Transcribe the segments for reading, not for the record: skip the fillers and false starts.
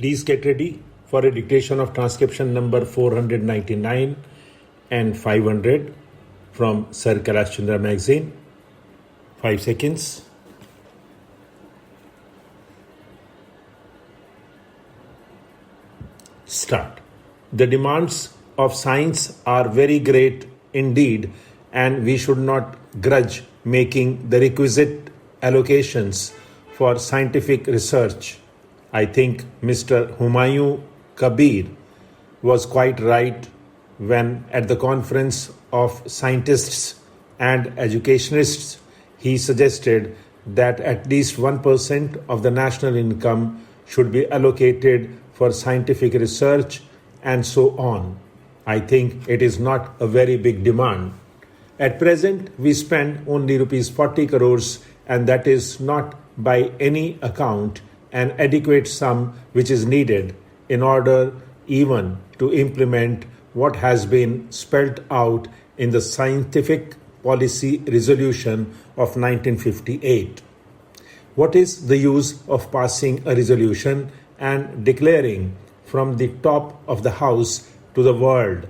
Please get ready for a dictation of transcription number 499 and 500 from Sir Kailash Chandra magazine. 5 seconds. Start. The demands of science are very great indeed, and we should not grudge making the requisite allocations for scientific research. I think Mr. Humayun Kabir was quite right when at the conference of scientists and educationists he suggested that at least 1% of the national income should be allocated for scientific research and so on. I think it is not a very big demand. At present, we spend only rupees 40 crores, and that is not by any account an adequate sum which is needed in order even to implement what has been spelled out in the Scientific Policy Resolution of 1958. What is the use of passing a resolution and declaring from the top of the house to the world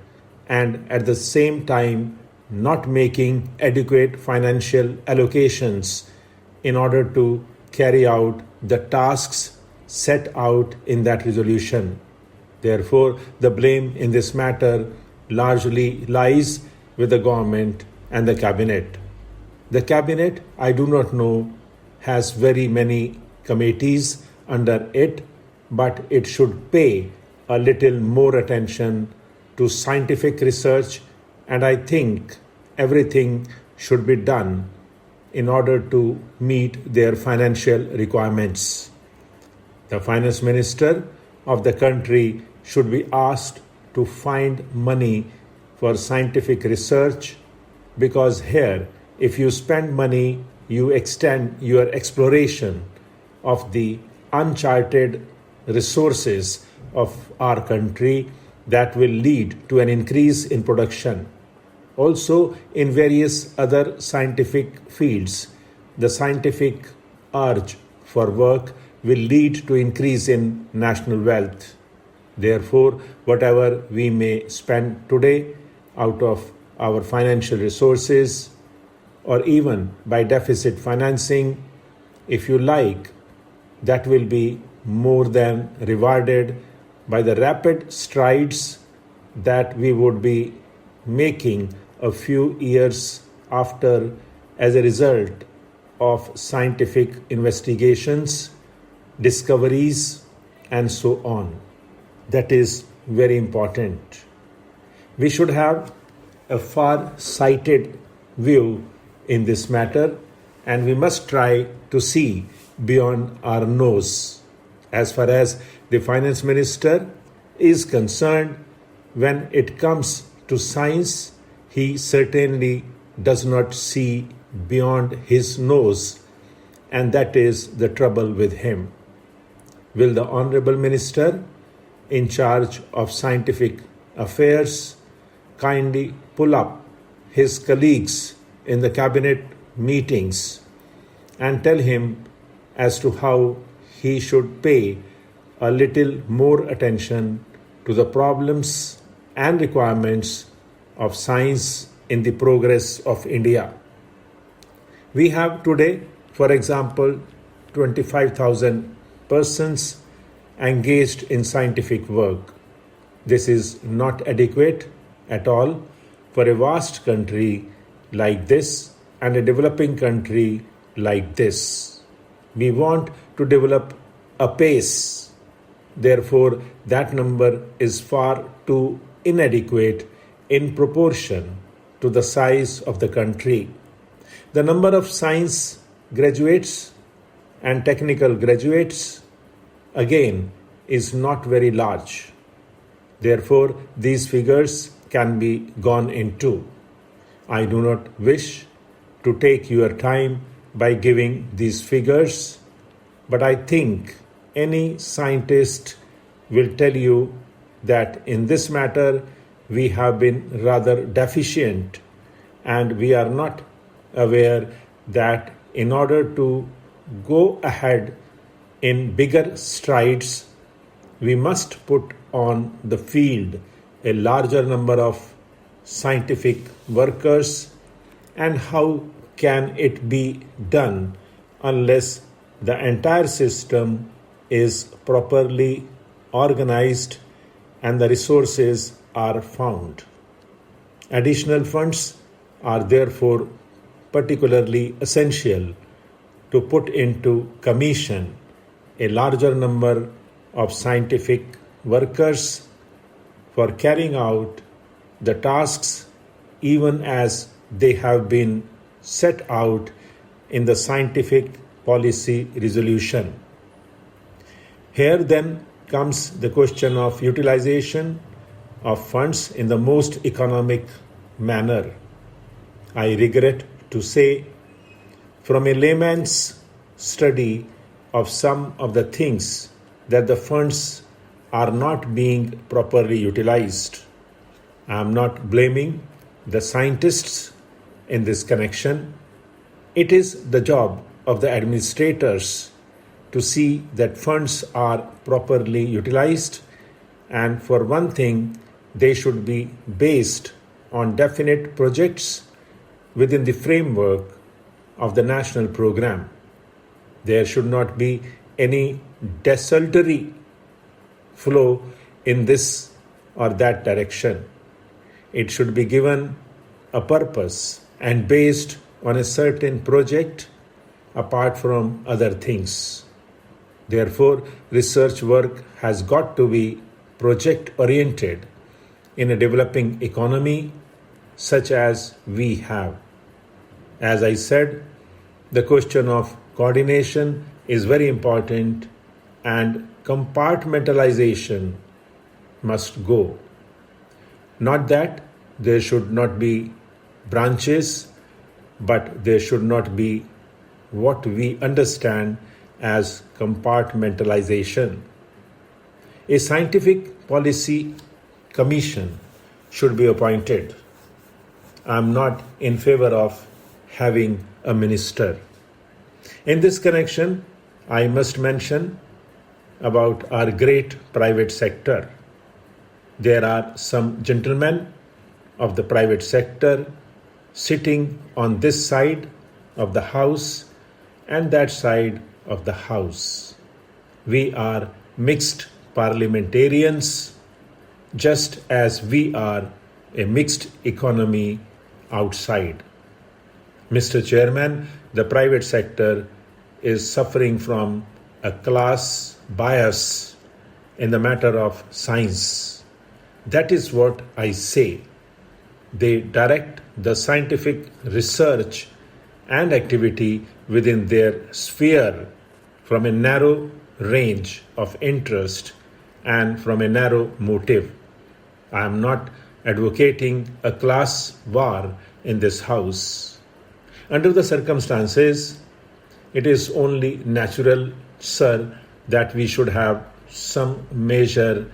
and at the same time not making adequate financial allocations in order to carry out the tasks set out in that resolution? Therefore, the blame in this matter largely lies with the government and the cabinet. The cabinet, I do not know, has very many committees under it, but it should pay a little more attention to scientific research, and I think everything should be done in order to meet their financial requirements. The finance minister of the country should be asked to find money for scientific research, because here, if you spend money, you extend your exploration of the uncharted resources of our country that will lead to an increase in production. Also, in various other scientific fields, the scientific urge for work will lead to increase in national wealth. Therefore, whatever we may spend today out of our financial resources or even by deficit financing, if you like, that will be more than rewarded by the rapid strides that we would be making a few years after as a result of scientific investigations, discoveries, and so on. That is very important. We should have a far-sighted view in this matter, and we must try to see beyond our nose. As far as the finance minister is concerned, when it comes to science, he certainly does not see beyond his nose, and that is the trouble with him. Will the Honorable Minister in charge of scientific affairs kindly pull up his colleagues in the cabinet meetings and tell him as to how he should pay a little more attention to the problems and requirements of science in the progress of India. We have today, for example, 25,000 persons engaged in scientific work. This is not adequate at all for a vast country like this and a developing country like this. We want to develop apace. Therefore, that number is far too inadequate in proportion to the size of the country. The number of science graduates and technical graduates, again, is not very large. Therefore, these figures can be gone into. I do not wish to take your time by giving these figures, but I think any scientist will tell you that in this matter we have been rather deficient, and we are not aware that in order to go ahead in bigger strides, we must put on the field a larger number of scientific workers, and how can it be done unless the entire system is properly organized and the resources are found. Additional funds are therefore particularly essential to put into commission a larger number of scientific workers for carrying out the tasks even as they have been set out in the scientific policy resolution. Here then comes the question of utilization of funds in the most economic manner. I regret to say, from a layman's study of some of the things, that the funds are not being properly utilized. I am not blaming the scientists in this connection. It is the job of the administrators to see that funds are properly utilized, and for one thing, they should be based on definite projects within the framework of the national program. There should not be any desultory flow in this or that direction. It should be given a purpose and based on a certain project apart from other things. Therefore, research work has got to be project-oriented in a developing economy such as we have. As I said, the question of coordination is very important, and compartmentalization must go. Not that there should not be branches, but there should not be what we understand as compartmentalization. A scientific policy commission should be appointed. I am not in favor of having a minister. In this connection, I must mention about our great private sector. There are some gentlemen of the private sector sitting on this side of the house and that side of the house. We are mixed parliamentarians, just as we are a mixed economy outside. Mr. Chairman, the private sector is suffering from a class bias in the matter of science. That is what I say. They direct the scientific research and activity within their sphere from a narrow range of interest and from a narrow motive. I am not advocating a class war in this house. Under the circumstances, it is only natural, sir, that we should have some measure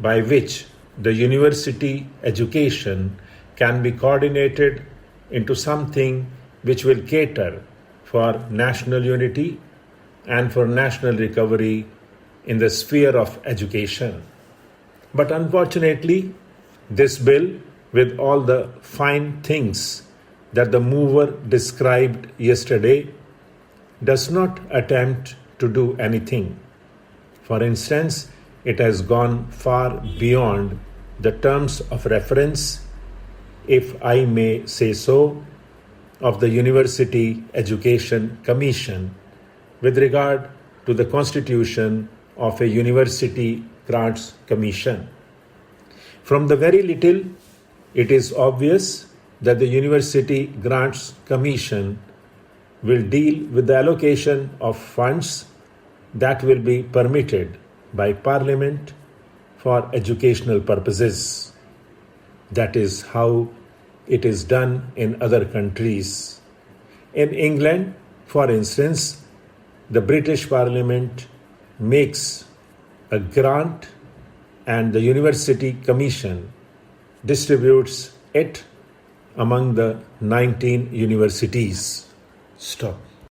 by which the university education can be coordinated into something which will cater for national unity and for national recovery in the sphere of education. But unfortunately, this bill, with all the fine things that the mover described yesterday, does not attempt to do anything. For instance, it has gone far beyond the terms of reference, if I may say so, of the University Education Commission with regard to the constitution of a University Grants Commission. From the very little, it is obvious that the University Grants Commission will deal with the allocation of funds that will be permitted by Parliament for educational purposes. That is how it is done in other countries. In England, for instance, the British Parliament makes a grant and the University Commission distributes it among the 19 universities. Stop.